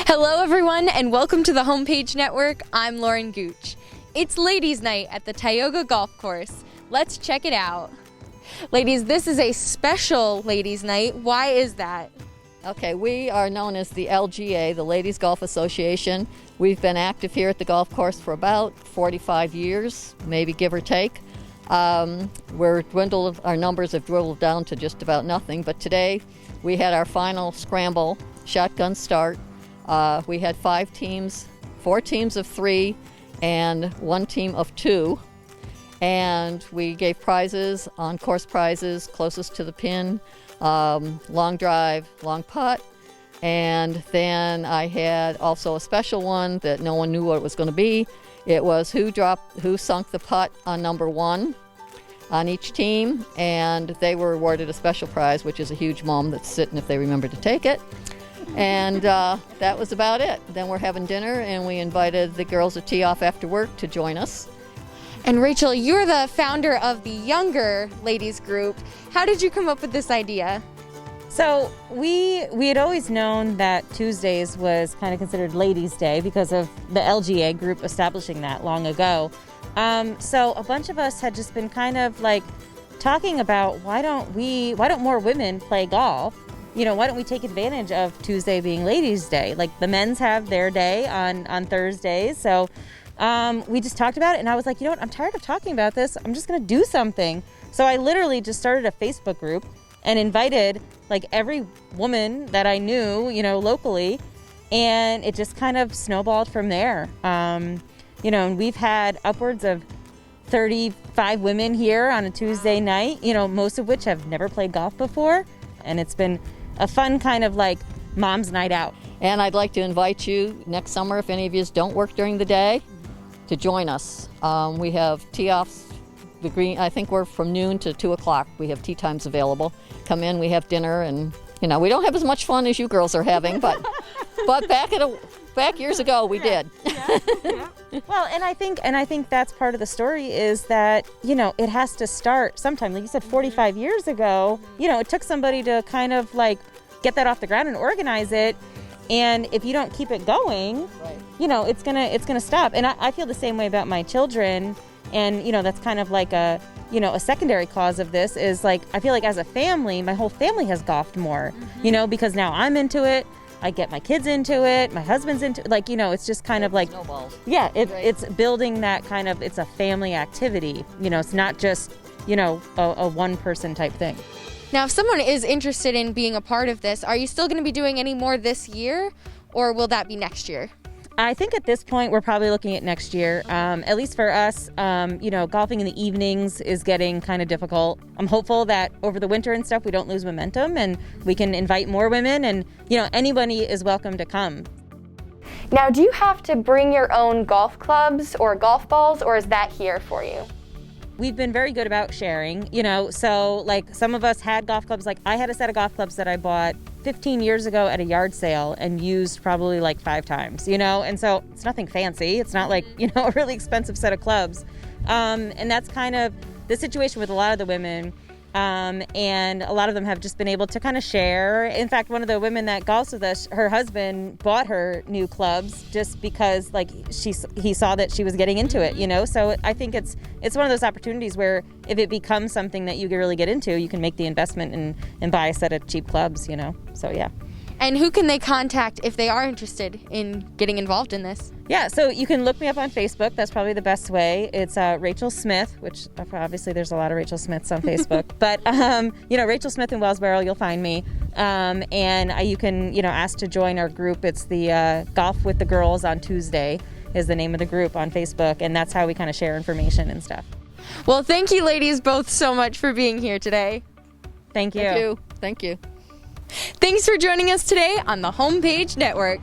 Hello everyone and welcome to the Homepage Network. I'm Lauren Gooch. It's Ladies Night at the Tyoga Golf Course. Let's check it out. Ladies, this is a special Ladies Night. Why is that? Okay, we are known as the LGA, the Ladies Golf Association. We've been active here at the golf course for about 45 years, maybe give or take. Our numbers have dwindled down to just about nothing, but today we had our final scramble, shotgun start. We had 5 teams, 4 teams of 3, and 1 team of 2. And we gave prizes, on-course prizes, closest to the pin, long drive, long putt. And then I had also a special one that no one knew what it was going to be. It was who sunk the putt on number 1 on each team. And they were awarded a special prize, which is a huge mom that's sitting if they remember to take it. And that was about it. Then we're having dinner, and we invited the girls at Tee Off after work to join us. And Rachel, you're the founder of the younger ladies group. How did you come up with this idea? So we had always known that Tuesdays was kind of considered Ladies' Day because of the LGA group establishing that long ago. So a bunch of us had just been kind of like talking about why don't more women play golf? You know, why don't we take advantage of Tuesday being Ladies' Day? Like the men's have their day on Thursdays. So we just talked about it, and I was like, you know what, I'm tired of talking about this. I'm just going to do something. So I literally just started a Facebook group and invited like every woman that I knew, you know, locally, and it just kind of snowballed from there. You know, and we've had upwards of 35 women here on a Tuesday night, you know, most of which have never played golf before, and it's been a fun kind of like mom's night out. And I'd like to invite you next summer, if any of you don't work during the day, to join us. We have tee-offs, I think we're from noon to 2 o'clock. We have tee times available. Come in, we have dinner, and you know, we don't have as much fun as you girls are having, but back years ago we did. Yeah. Well, and I think that's part of the story is that, you know, it has to start sometime. Like you said, 45 years ago, you know, it took somebody to kind of like get that off the ground and organize it. And if you don't keep it going, right, you know, it's gonna stop. And I feel the same way about my children. And, you know, that's kind of like a secondary cause of this is like, I feel like as a family, my whole family has golfed more, you know, because now I'm into it. I get my kids into it. My husband's into it. Like, you know, it's just kind of like, snowballs. Yeah, it's building that kind of, it's a family activity. You know, it's not just, you know, a one person type thing. Now, if someone is interested in being a part of this, are you still going to be doing any more this year, or will that be next year? I think at this point we're probably looking at next year. At least for us, you know, golfing in the evenings is getting kind of difficult. I'm hopeful that over the winter and stuff we don't lose momentum and we can invite more women, and, you know, anybody is welcome to come. Now, do you have to bring your own golf clubs or golf balls, or is that here for you? We've been very good about sharing, you know, so like some of us had golf clubs. Like I had a set of golf clubs that I bought 15 years ago at a yard sale and used probably like 5 times, you know, and so it's nothing fancy. It's not like, you know, a really expensive set of clubs. And that's kind of the situation with a lot of the women. And a lot of them have just been able to kind of share. In fact, one of the women that golfs with us, her husband bought her new clubs just because like he saw that she was getting into it, you know? So I think it's one of those opportunities where if it becomes something that you can really get into, you can make the investment and buy a set of cheap clubs, you know? So yeah. And who can they contact if they are interested in getting involved in this? Yeah, so you can look me up on Facebook. That's probably the best way. It's Rachel Smith, which obviously there's a lot of Rachel Smiths on Facebook. But, you know, Rachel Smith in Wellsboro, you'll find me. And you can, you know, ask to join our group. It's the Golf with the Girls on Tuesday is the name of the group on Facebook. And that's how we kind of share information and stuff. Well, thank you ladies both so much for being here today. Thank you. Thank you. Thank you. Thanks for joining us today on the Homepage Network.